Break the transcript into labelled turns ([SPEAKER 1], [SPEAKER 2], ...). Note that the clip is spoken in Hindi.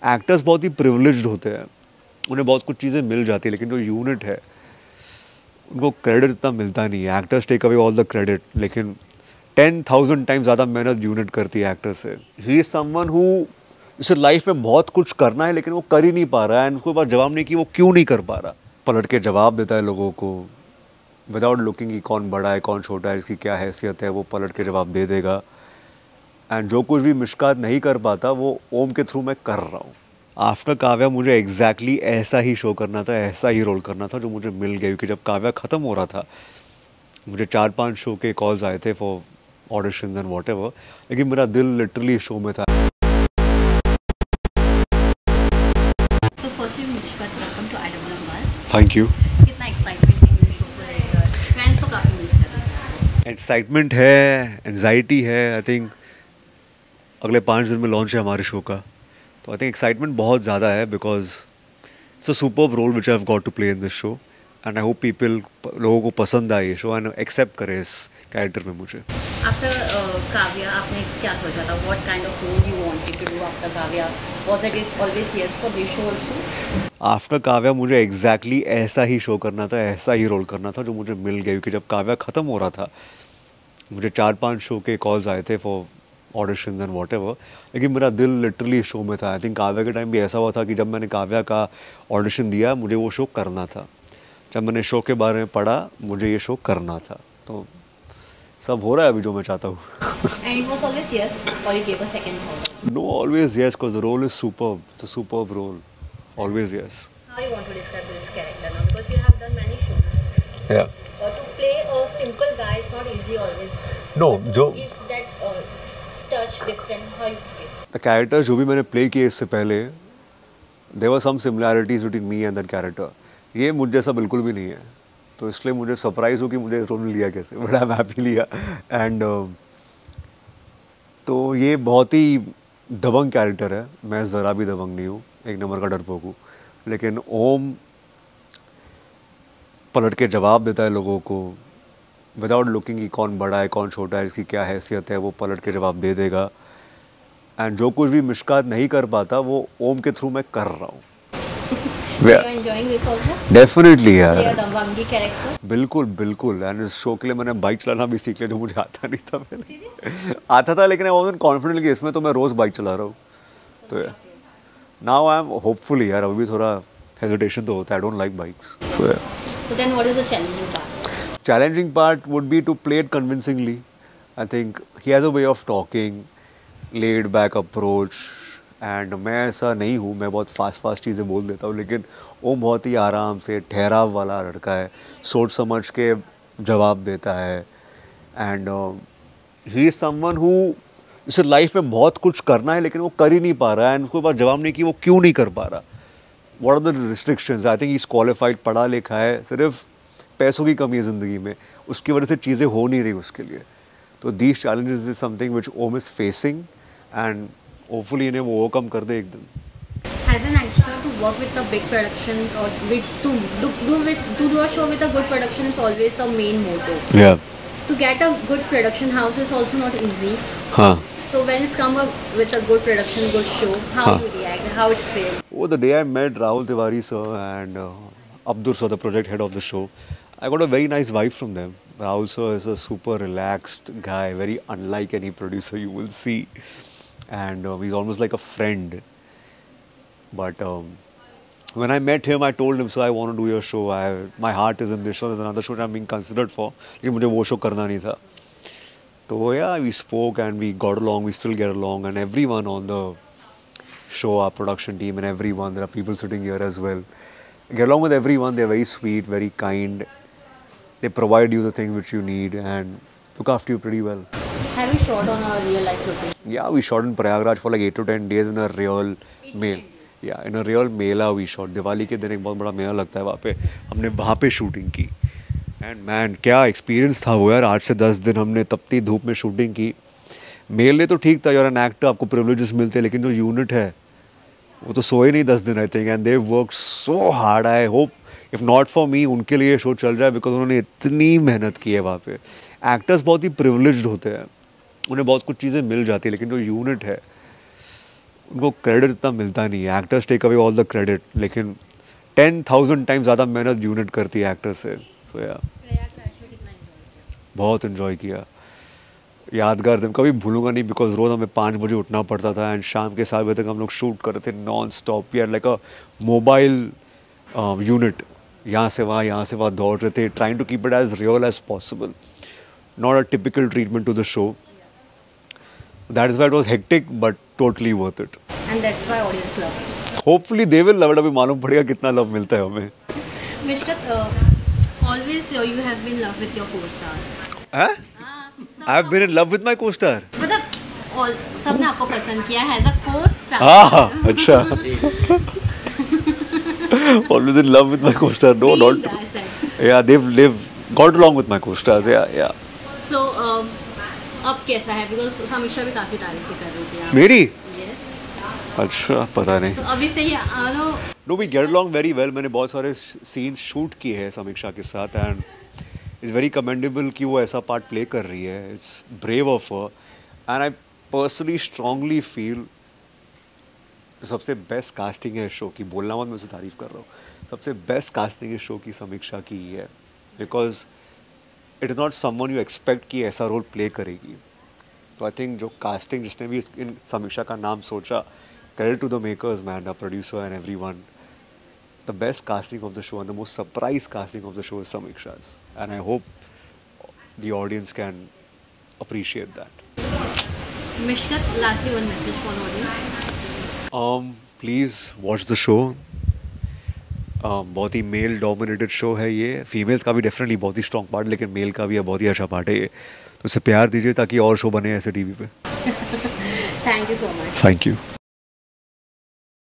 [SPEAKER 1] एक्टर्स बहुत ही प्रिविलेज्ड होते हैं, उन्हें बहुत कुछ चीज़ें मिल जाती है, लेकिन जो यूनिट है उनको क्रेडिट इतना मिलता नहीं है। Actors take away all the credit, लेकिन 10,000 टाइम्स ज़्यादा मेहनत यूनिट करती है एक्टर से। ही इज़ समवन हु इसे लाइफ में बहुत कुछ करना है लेकिन वो कर ही नहीं पा रहा है, एंड उसके बाद जवाब नहीं कि वो क्यों नहीं कर पा रहा। पलट के जवाब देता है लोगों को विदाउट लुकिंग कि कौन बड़ा है कौन छोटा है, इसकी क्या हैसियत है, वो पलट के जवाब दे देगा। एंड जो कुछ भी मिशकात नहीं कर पाता वो ओम के थ्रू मैं कर रहा हूँ। आफ्टर काव्या मुझे एग्जैक्टली ऐसा ही शो करना था, ऐसा ही रोल करना था जो मुझे मिल गया, क्योंकि जब काव्या ख़त्म हो रहा था मुझे 4-5 शो के कॉल्स आए थे फॉर ऑडिशंस एंड व्हाटएवर, लेकिन मेरा दिल लिटरली शो में था।
[SPEAKER 2] So firstly, Mishkat, welcome to IWMS.
[SPEAKER 1] Thank you.
[SPEAKER 2] कितना एक्साइटमेंट है ये शो को लेकर? फैंस तो काफी मिस कर रहे हैं।
[SPEAKER 1] एक्साइटमेंट है, एनजाइटी है। आई थिंक अगले 5 दिन में लॉन्च है हमारे शो का, तो आई थिंक एक्साइटमेंट बहुत ज़्यादा है because it's a superb role which I have got to play in this show, and I hope लोगों को पसंद आए ये शो एंड एक्सेप्ट करे इस कैरेक्टर में मुझे।
[SPEAKER 2] After काव्या, आपने क्या सोचा था? What kind of role you wanted to do after Kavya? Was it is always yes for this show also?
[SPEAKER 1] After Kavya मुझे एग्जैक्टली ऐसा ही शो करना था, ऐसा ही रोल करना था जो मुझे मिल गया, क्योंकि जब काव्या ख़त्म हो रहा था मुझे 4-5 शो के कॉल्स आए थे फॉर ऑडिशंस एंड व्हाटएवर, लेकिन मेरा दिल लिटरली शो में था। आई थिंक काव्या के टाइम भी ऐसा हुआ था कि जब मैंने काव्या का ऑडिशन दिया मुझे वो शो करना था, जब मैंने शो के बारे में पढ़ा मुझे ये शो करना था, तो सब हो रहा है अभी जो मैं चाहता हूँ।
[SPEAKER 2] And it was always yes, or you gave a second thought?
[SPEAKER 1] No, always yes, because the role is superb. It's a superb role. Always yes.
[SPEAKER 2] How you want to describe this character now? Because you have done many shows.
[SPEAKER 1] Yeah.
[SPEAKER 2] To play a simple guy is not easy always.
[SPEAKER 1] No,
[SPEAKER 2] But
[SPEAKER 1] जो
[SPEAKER 2] is that touch different? How you feel?
[SPEAKER 1] the characters जो भी मैंने प्ले किए इससे पहले, there were some similarities between me and that character. ये मुझ जैसा बिल्कुल भी नहीं है, तो इसलिए मुझे सरप्राइज़ हो कि मुझे इस रोल में लिया कैसे, बड़ा मैं हैप्पी लिया। एंड तो ये बहुत ही दबंग कैरेक्टर है, मैं ज़रा भी दबंग नहीं हूँ, एक नंबर का डरपोक हूँ, लेकिन ओम पलट के जवाब देता है लोगों को विदाउट लुकिंग कि कौन बड़ा है कौन छोटा है, इसकी क्या हैसियत है, वो पलट के जवाब दे देगा। एंड जो कुछ भी मिशकात नहीं कर पाता वो ओम के थ्रू मैं कर रहा हूँ।
[SPEAKER 2] You enjoying this also?
[SPEAKER 1] Definitely
[SPEAKER 2] Play a
[SPEAKER 1] यार,
[SPEAKER 2] दबंगी character?
[SPEAKER 1] बिल्कुल बिल्कुल। एंड इस शो के लिए मैंने बाइक चलाना भी सीख लिया जो मुझे आता नहीं था पहले।
[SPEAKER 2] Serious?
[SPEAKER 1] आता था लेकिन आई वाज़न्ट कॉन्फिडेंट कि इसमें तो मैं रोज़ बाइक चला रहा हूँ, तो नाउ आई एम होपफुली। यार अभी भी थोड़ा हेजिटेशन तो होता है, I don't like bikes.
[SPEAKER 2] So then what is the challenging part?
[SPEAKER 1] Challenging part would be to play it convincingly. I think he has a way of talking, laid back approach, and मैं ऐसा नहीं हूँ, मैं बहुत फास्ट चीज़ें बोल देता हूँ, लेकिन वो बहुत ही आराम से ठहराव वाला लड़का है, सोच समझ के जवाब देता है। And he is someone who इसे लाइफ में बहुत कुछ करना है लेकिन वो कर ही नहीं पा रहा है, एंड उसके बाद जवाब नहीं कि वो क्यों नहीं कर पा रहा। What are the restrictions? I think is qualified, पढ़ा लिखा है, सिर्फ पैसों की कमी है ज़िंदगी में, उसकी वजह से चीज़ें हो नहीं रही उसके लिए। तो these challenges is something which Om is facing, and hopefully इन्हें वो ओवरकम कर दे एक दिन।
[SPEAKER 2] As an actor, to work with the big productions or to do a show with a good production is always the main motto.
[SPEAKER 1] Yeah.
[SPEAKER 2] To get a good production house is also not easy.
[SPEAKER 1] हाँ।
[SPEAKER 2] So when it's come up with a good production, good show, how you react, how it's feel?
[SPEAKER 1] Oh, the day I met Rahul Tiwari sir and Abdur sir, the project head of the show, I got a very nice vibe from them. Rahul sir is a super relaxed guy, very unlike any producer you will see, and he's almost like a friend. But when I met him, I told him, "Sir, I want to do your show. My heart is in this show. There's another show that I'm being considered for, लेकिन मुझे वो show करना नहीं था." तो yeah, we spoke and we got along. We still get along, and everyone on the show, our production team, and everyone, there are people sitting here as well. Get along with everyone. They're very sweet, very kind. They provide you the things which you need and look after you pretty well.
[SPEAKER 2] Have you shot on a real life location?
[SPEAKER 1] Yeah, we shot in Prayagraj for like 8 to 10 days in a real मेल, या in a real mela we shot. Diwali के दिन एक बहुत बड़ा मेला लगता है वहाँ पे, हमने वहाँ पे शूटिंग की। एंड मैन क्या एक्सपीरियंस था वो यार। 8 से 10 दिन हमने तपती धूप में शूटिंग की। मेले तो ठीक था, यूर एन एक्टर, आपको प्रिविलेजेस मिलते हैं, लेकिन जो यूनिट है वो तो सोए नहीं 10 दिन I think, and they work so hard. I hope if not for me उनके लिए शो चल जाए, बिकॉज उन्होंने इतनी मेहनत की है वहाँ पे। एक्टर्स बहुत ही प्रिविलेज्ड होते हैं, उन्हें बहुत कुछ चीज़ें मिल जाती है, लेकिन जो यूनिट है उनको क्रेडिट इतना मिलता नहीं है. Actors take away all the credit, लेकिन 10,000 टाइम्स ज़्यादा मेहनत यूनिट करती है एक्टर से. सो या बहुत इन्जॉय किया. यादगार दिन कभी भूलूंगा नहीं, बिकॉज रोज़ हमें 5 बजे उठना पड़ता था एंड शाम के 7 बजे तक हम लोग शूट कर रहे थे non stop. We are like a mobile unit. यहाँ से वहाँ दौड़ रहे थे, trying to keep it as real as possible. Not a typical treatment to the show. That is why it was hectic but totally worth it.
[SPEAKER 2] And that's why audience love it.
[SPEAKER 1] Hopefully they will love it. अभी मालूम पड़ेगा कितना लव मिलता है हमें.
[SPEAKER 2] Mishkat, always you have been in love with your co-star.
[SPEAKER 1] हैं? I have been in love with my co-star.
[SPEAKER 2] मतलब all सबने आपको पसंद किया है as a co-star.
[SPEAKER 1] हाँ, अच्छा. Always in love with my co-star. No,
[SPEAKER 2] Feel
[SPEAKER 1] not.
[SPEAKER 2] that side.
[SPEAKER 1] Yeah, they've got along with my co-stars. Yeah.
[SPEAKER 2] So अब कैसा है? Because समीक्षा भी काफी तारीफ कर रही थी आप.
[SPEAKER 1] मेरी?
[SPEAKER 2] Yes.
[SPEAKER 1] अच्छा, पता नहीं.
[SPEAKER 2] तो अभी से ही no.
[SPEAKER 1] No, we get along very well. मैंने बहुत सारे सीन्स शूट किए हैं समीक्षा के साथ एंड इट्स वेरी कमेंडेबल कि वो ऐसा पार्ट प्ले कर रही है. It's brave of her and I personally strongly feel सबसे बेस्ट कास्टिंग है शो की. बोलना मत, मैं उसे तारीफ कर रहा हूँ. सबसे बेस्ट कास्टिंग है शो की समीक्षा की ही है, because it is not someone you expect कि ऐसा रोल प्ले करेगी. तो आई थिंक जो कास्टिंग जिसने भी इन समीक्षा का नाम सोचा, credit to the makers, man, the producer and everyone. The best casting of the show and the most surprise casting of the show is Samiksha's, and I hope the audience can appreciate that.
[SPEAKER 2] Mishkat, lastly one message for the audience.
[SPEAKER 1] Please watch the show. बहुत ही मेल डोमिनेटेड शो है ये. फीमेल्स का भी डेफिनेटली बहुत ही स्ट्रॉन्ग पार्ट, लेकिन मेल का भी है बहुत ही अच्छा पार्ट है ये. तो इसे प्यार दीजिए ताकि और शो बने ऐसे टीवी पे.
[SPEAKER 2] Thank you so much.
[SPEAKER 1] Thank you.